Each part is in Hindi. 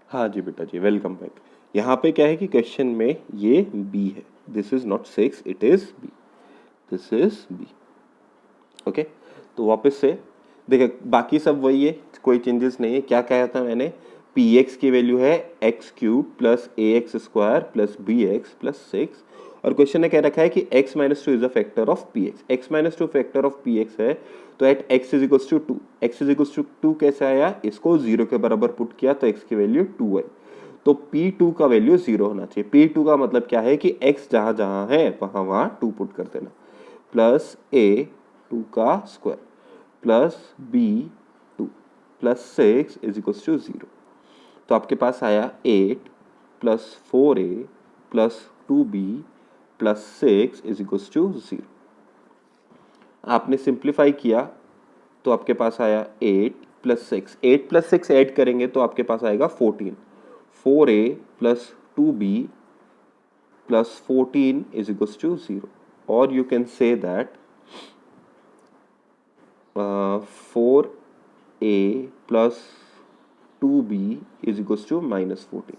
हाँ जी बेटा जी, वेलकम बैक। यहाँ पे क्या है कि क्वेश्चन में ये बी है, this is not 6, it is B, this is B. Okay, तो वापस से देखिए, बाकी सब वही है, कोई चेंजेस नहीं है। क्या कहा था मैंने, पी एक्स की वैल्यू है X cube plus A X square plus B X plus 6, और क्वेश्चन ने कह रखा है कि x minus two is a factor of P X. X minus two factor of P X है, तो at x is equals to two, X is equals to two कैसे आया, इसको 0 के बराबर पुट किया तो x की वैल्यू 2 है, तो P2 का वैल्यू 0 होना चाहिए। P2 का मतलब क्या है कि x जहां जहां है वहां वहां 2 पुट कर देना, प्लस a 2 का square plus b 2 plus 6 is equals to 0। तो आपके पास आया 8 plus 4a plus 2b plus 6 is equals to 0। आपने सिंप्लीफाई किया तो आपके पास आया 8 प्लस 6, 8 प्लस 6 ऐड करेंगे तो आपके पास आएगा 14, 4a plus 2b plus 14 is equals to 0, और you can say that 4a plus 2b is equals to minus 14।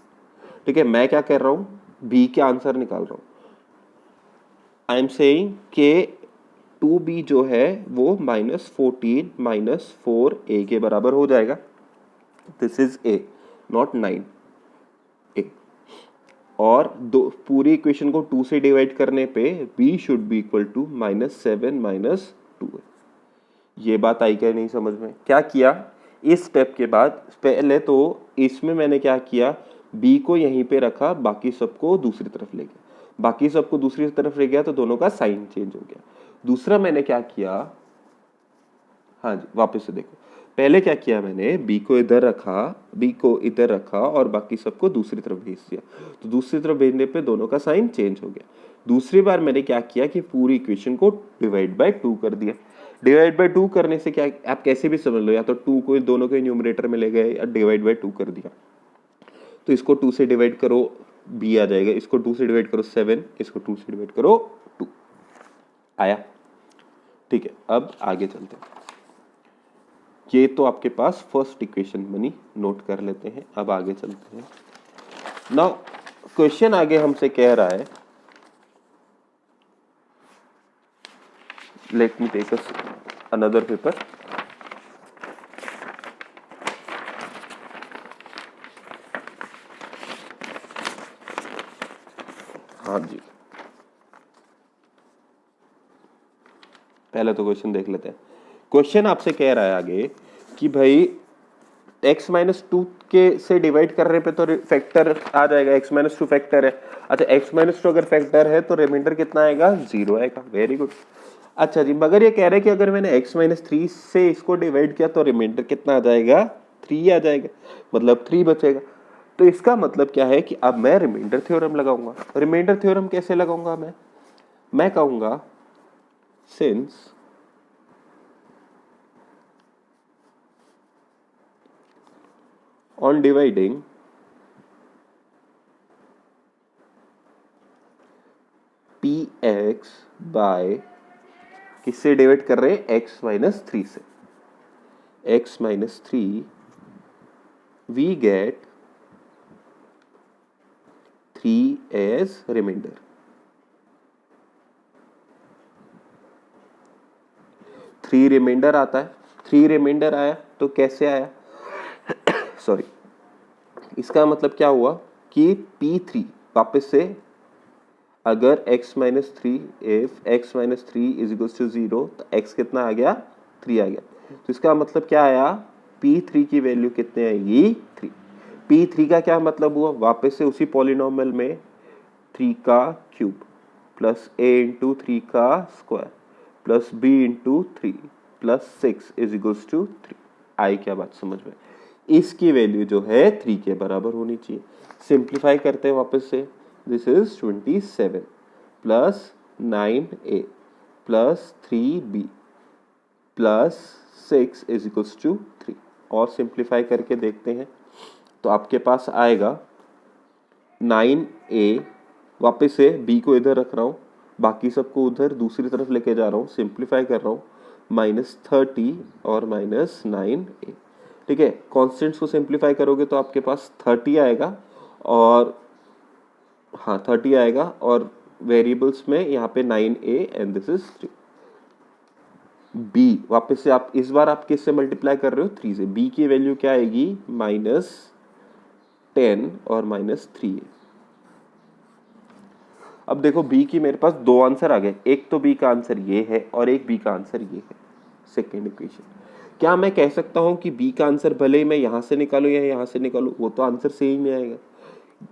ठीक है, मैं क्या कर रहा हूं, b के आंसर निकाल रहा हूं। आई एम सेइंग के 2b जो है वो माइनस 14 माइनस 4a के बराबर हो जाएगा। This is a, not 9 a, और दो पूरी इक्वेशन को 2 से डिवाइड करने पे b should be equal to minus 7 minus 2 है। ये बात आई क्या नहीं समझ में? क्या किया इस स्टेप के बाद, पहले तो इसमें मैंने क्या किया, b को यहीं पे रखा, बाकी सबको दूसरी तरफ ले गया, बाकी सबको दूसरी तरफ ले गया तो दोनों का साइन चेंज हो गया। दूसरा मैंने क्या किया, हाँ जी वापस से देखो, पहले क्या किया मैंने, b को इधर रखा, b को इधर रखा और बाकी सबको दूसरी तरफ भेज दिया, तो दूसरी तरफ भेजने पे दोनों का साइन चेंज हो गया। दूसरी बार मैंने क्या किया कि पूरी इक्वेशन को डिवाइड बाय 2 कर दिया। डिवाइड बाय 2 करने से क्या, आप कैसे भी समझ लो, या तो 2 को दोनों के न्यूमरेटर में ले गए या डिवाइड बाय 2 कर दिया। तो इसको 2 से डिवाइड करो b आ जाएगा, इसको 2 से डिवाइड करो 7, इसको 2 से डिवाइड करो 2 आया। ठीक है, अब आगे चलते हैं। ये तो आपके पास फर्स्ट इक्वेशन बनी, नोट कर लेते हैं। अब आगे चलते हैं। नाउ क्वेश्चन आगे हमसे कह रहा है, let me take another paper. हाँ जी, पहले तो क्वेश्चन देख लेते हैं। क्वेश्चन आपसे कह रहा है आगे कि भाई x माइनस टू के से डिवाइड करने पे तो फैक्टर आ जाएगा, x माइनस टू फैक्टर है। अच्छा, x माइनस टू अगर फैक्टर है तो रिमाइंडर कितना आएगा, 0 आएगा। Very good. अच्छा जी, मगर ये कह रहे हैं कि अगर मैंने x माइनस 3 से इसको डिवाइड किया तो रिमाइंडर कितना आ जाएगा, 3 आ जाएगा, मतलब 3 बचेगा। तो इसका मतलब क्या है कि अब मैं रिमाइंडर थ्योरम लगाऊंगा। रिमाइंडर थ्योरम कैसे लगाऊंगा मैं कहूंगा since on dividing px by, किससे डिवाइड कर रहे हैं, x माइनस 3 से, x minus 3 we get 3 as remainder। 3 reminder आता है, 3 रिमाइंडर आया तो कैसे आया सॉरी, इसका मतलब क्या हुआ कि P3 वापस से, अगर x minus 3, if x minus 3 is equal to 0 तो x कितना आ गया, 3 आ गया। तो इसका मतलब क्या आया, P3 की वैल्यू कितने आएगी, 3। P3 का क्या मतलब हुआ, वापस से उसी पॉलिनोमियल में 3 का क्यूब प्लस a इंटू 3 का square plus b into 3 plus 6 is equal to 3। आई क्या बात समझ में? इसकी वैल्यू जो है 3 के बराबर होनी चाहिए। सिंप्लीफाई करते हैं वापस से, this is 27 plus 9a plus 3b plus 6 is equals to 3, और सिंप्लीफाई करके देखते हैं तो आपके पास आएगा 9a, वापस से b को इधर रख रहा हूँ, बाकी सबको उधर दूसरी तरफ लेके जा रहा हूँ, सिंप्लीफाई कर रहा हूँ, -30 और -9a। ठीक है, कॉन्स्टेंट्स को सिंप्लीफाई करोगे तो आपके पास 30 आएगा, और हाँ 30 आएगा, और वेरिएबल्स में यहाँ पे 9a and this is 3। b वापस से आप इस बार आप किससे मल्टीप्लाई कर रहे हो, 3 से। b की वैल्यू क्या आएगी, -10 और -3। अब देखो b की मेरे पास दो आंसर आ गए, एक तो b का आंसर ये है और एक b का आंसर ये है, सेकेंड इक्वेशन। क्या मैं कह सकता हूं कि b का आंसर भले ही मैं यहां से निकालूं या यहां से निकालूं, वो तो आंसर सेम ही आएगा।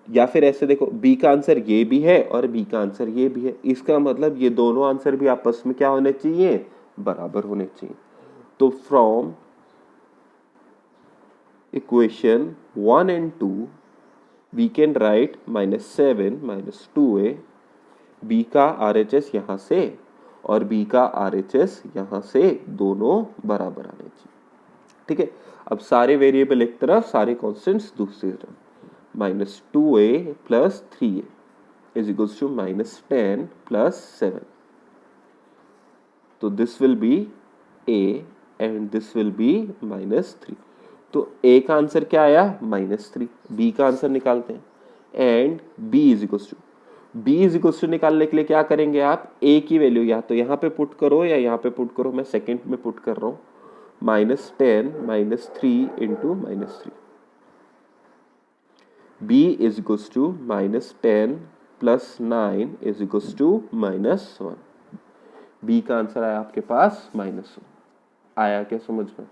या फिर ऐसे देखो, b का आंसर ये भी है और b का आंसर ये भी है, इसका मतलब ये दोनों आंसर भी आपस में क्या होने चाहिए, बराबर होने चाहिए। तो from equation 1 and 2 we can write -7 -2a, b का RHS यहां से और b का RHS यहां से, दोनों बराबर आने चाहिए। ठीक है, अब सारे वेरिएबल एक तरफ, सारे कॉन्स्टेंट्स दूसरी तरफ। -2a + 3a is equals to -10 + 7। तो this will be a and this will be -3। तो a का आंसर क्या आया, -3। b का आंसर निकालते हैं, and b is equals to निकालने के लिए क्या करेंगे आप, a की वैल्यू या तो यहाँ पे पुट करो या यहाँ पे पुट करो, मैं सेकंड में पुट कर रहा हूँ। -10 -3 into -3, b is equals to -10 + 9 is equals to -1। b का आंसर आया आपके पास -1। आया क्या समझ में?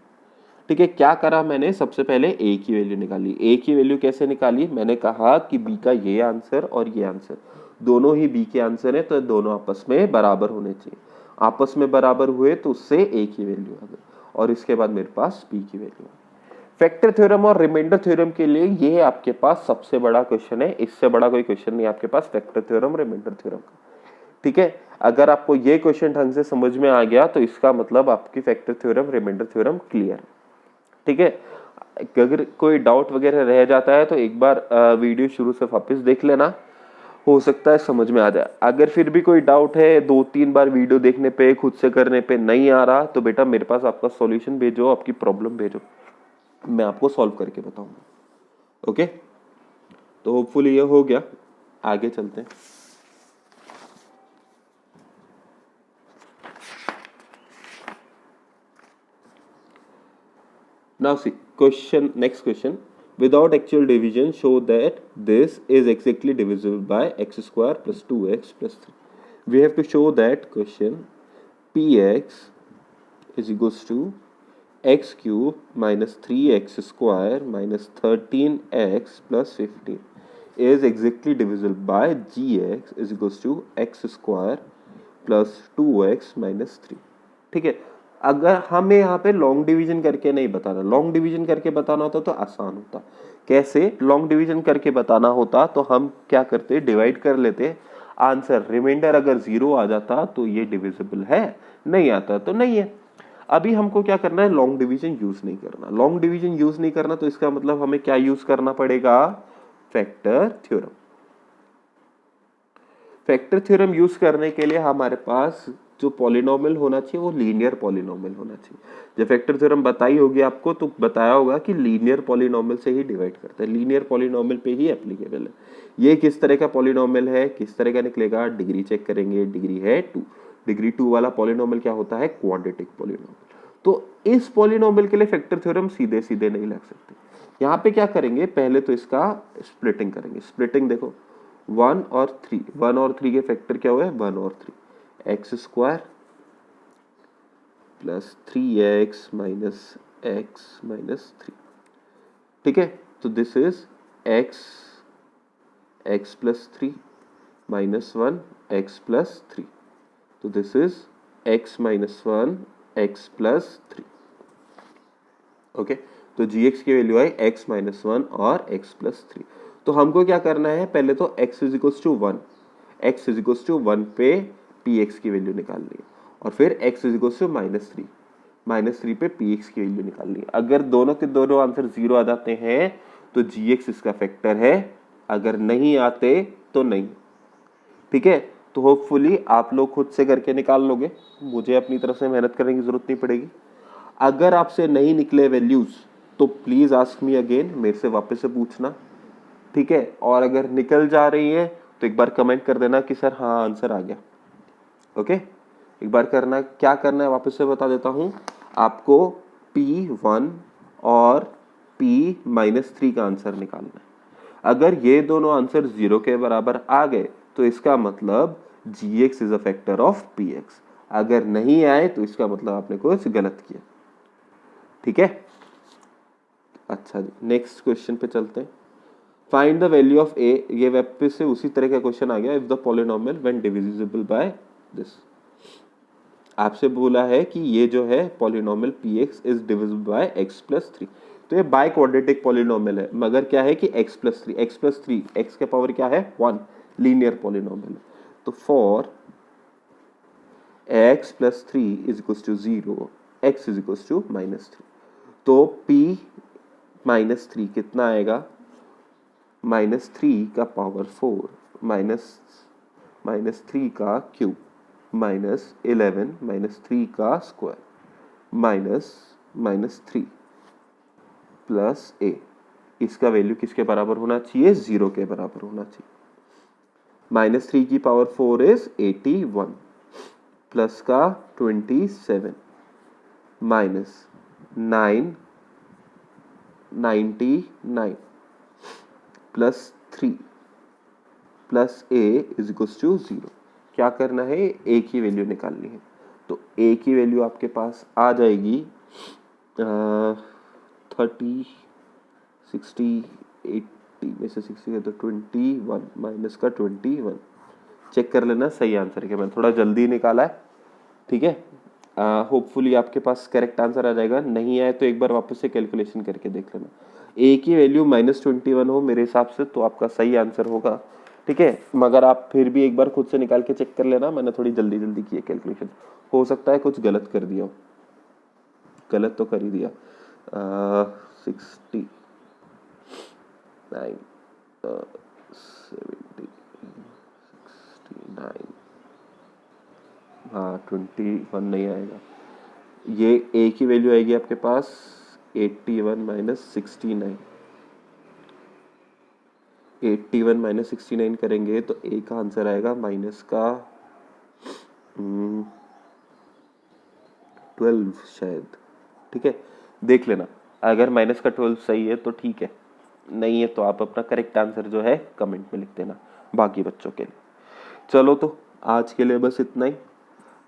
ठीक है, क्या करा मैंने, सबसे पहले a की वैल्यू निकाली। a की वैल्यू कैसे निकाली, मैंने कहा कि b का ये आंसर और ये आंसर दोनों ही b के आंसर है, तो दोनों आपस में बराबर होने चाहिए। आपस में बराबर हुए तो उससे a की वैल्यू आ गई, और इसके बाद मेरे पास b की वैल्यू आ गई। फैक्टर थ्योरम और रिमाइंडर थ्योरम के लिए ये आपके पास सबसे बड़ा क्वेश्चन है, इससे बड़ा कोई क्वेश्चन नहीं आपके पास फैक्टर थ्योरम रिमाइंडर थ्योरम का। ठीक है, अगर आपको ये क्वेश्चन ढंग से समझ में आ गया तो इसका मतलब आपकी factor theorem reminder theorem clear है। ठीक है, अगर कोई डाउट वगैरह रह जाता है तो एक बार वीडियो शुरू से वापस देख लेना, हो सकता है समझ में आ जाए। अगर फिर भी कोई डाउट है, 2-3 बार वीडियो देखने पे, खुद से करने पे नहीं आ रहा, तो बेटा मेरे पास आपका सॉल्यूशन भेजो, आपकी प्रॉब्लम भेजो, मैं आपको सॉल्व करके बताऊंगा। ओके, तो होपफुली ये हो गया, आगे चलते हैं। Now see, next question. Without actual division, show that this is exactly divisible by x square plus 2x plus 3. We have to show that question px is equals to x cube minus 3x square minus 13x plus 15 is exactly divisible by gx is equals to x square plus 2x minus 3. ठीक है, अगर हमें यहाँ पे लॉन्ग डिवीजन करके नहीं बताना, लॉन्ग डिवीजन करके बताना होता तो आसान होता। कैसे लॉन्ग डिवीजन करके बताना होता, तो हम क्या करते, डिवाइड कर लेते आंसर, रिमाइंडर अगर 0 आ जाता तो ये डिविजिबल है, नहीं आता तो नहीं है। अभी हमको क्या करना है, लॉन्ग डिवीजन यूज नहीं करना। लॉन्ग डिवीजन यूज नहीं करना तो इसका मतलब हमें क्या यूज करना पड़ेगा, factor theorem. Factor theorem use करने के लिए हमारे पास जो पॉलिनोमियल होना चाहिए वो लीनियर पॉलिनोमियल होना चाहिए। जब फैक्टर थ्योरम बताई होगी आपको तो बताया होगा कि लीनियर पॉलिनोमियल से ही डिवाइड करते हैं, लीनियर पॉलिनोमियल पे ही एप्लीकेबल है। ये किस तरह का पॉलिनोमियल है, किस तरह का निकलेगा, डिग्री चेक करेंगे, डिग्री है 2। डिग्री 2 वाला पॉलिनोमियल क्या होता है, क्वाड्रेटिक पॉलिनोमियल। तो इस पॉलिनोमियल के लिए फैक्टर थ्योरम सीधे सीधे नहीं लग सकते। यहाँ पे क्या करेंगे, पहले तो इसका स्प्लिटिंग करेंगे। स्प्लिटिंग देखो, 1 और 3, 1 और 3 के फैक्टर क्या हुए, 1 और 3, x square plus 3x minus x minus 3। ठीक है, तो this is x plus 3 minus 1 x plus 3, तो this is x minus 1 x plus 3। Okay, तो gx की वैल्यू आई x माइनस 1 और x प्लस 3। तो हमको क्या करना है, पहले तो x is equals to 1, x is equals to 1 पे px की वैल्यू निकालनी है, और फिर x इज इक्वल्स टू -3 पे px की वैल्यू निकालनी है। अगर दोनों के दोनों आंसर 0 आ जाते हैं तो gx इसका फैक्टर है, अगर नहीं आते तो नहीं। ठीक है, तो होपफुली आप लोग खुद से करके निकाल लोगे, मुझे अपनी तरफ से मेहनत करने की जरूरत नहीं पड़ेगी। अगर आपसे नहीं निकले वैल्यूज तो प्लीज आस्क मी अगेन, मेरे से वापस से पूछना, ठीक है। और अगर निकल जा रही है तो एक बार कमेंट कर देना कि सर हाँ आंसर आ गया। ओके, एक बार करना, क्या करना है वापस से बता देता हूं आपको। P1 और P-3 का आंसर निकालना है। अगर ये दोनों आंसर 0 के बराबर आ गए तो इसका मतलब gx is a factor of px। अगर नहीं आए तो इसका मतलब आपने कुछ गलत किया, ठीक है। अच्छा जी, नेक्स्ट क्वेश्चन पे चलते हैं। Find the value of a, ये वेब पे से उसी तरह का क्वेश्चन आ गया। If the polynomial when divisible by this, आपसे बोला है कि ये जो है polynomial px is divisible by x+3। तो ये बाय क्वाड्रेटिक पॉलिनोमियल है, मगर क्या है कि x+3 x के पावर क्या है 1, लीनियर पॉलिनोमियल है। तो for x+3 is equal to 0, x is equal to -3, तो p-3 कितना आएगा, -3 का पावर 4 -3 का क्यूब -11 -3 का स्क्वायर -3 प्लस a। इसका वैल्यू किसके बराबर होना चाहिए, 0 के बराबर होना चाहिए। -3 की पावर 4 इज 81 प्लस का 27 -99 plus 3 plus a is equal to 0। क्या करना है, a की वैल्यू निकालनी है। तो a की वैल्यू आपके पास आ जाएगी 30 60 80 में से 60 है तो 21 माइनस का 21। चेक कर लेना सही आंसर है, मैं थोड़ा जल्दी निकाला है, ठीक है। होपफुली आपके पास करेक्ट आंसर आ जाएगा, नहीं आए तो एक बार वापस से कैलकुलेशन करके देख लेना। a की वैल्यू -21 हो मेरे हिसाब से तो आपका सही आंसर होगा, ठीक है। मगर आप फिर भी एक बार खुद से निकाल के चेक कर लेना, मैंने थोड़ी जल्दी की है कैलकुलेशन, हो सकता है कुछ गलत कर दिया हो, गलत तो कर ही दिया। 69 70 69, हाँ 21 नहीं आएगा। ये a की वैल्यू आएगी आपके पास 81 माइनस 69, 81 माइनस 69 करेंगे तो a का आंसर आएगा माइनस का 12 शायद, ठीक है। देख लेना, अगर माइनस का 12 सही है तो ठीक है, नहीं है तो आप अपना करेक्ट आंसर जो है कमेंट में लिख देना बाकी बच्चों के लिए। चलो तो आज के लिए बस इतना ही,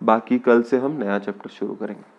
बाकी कल से हम नया चैप्टर शुरू करेंगे।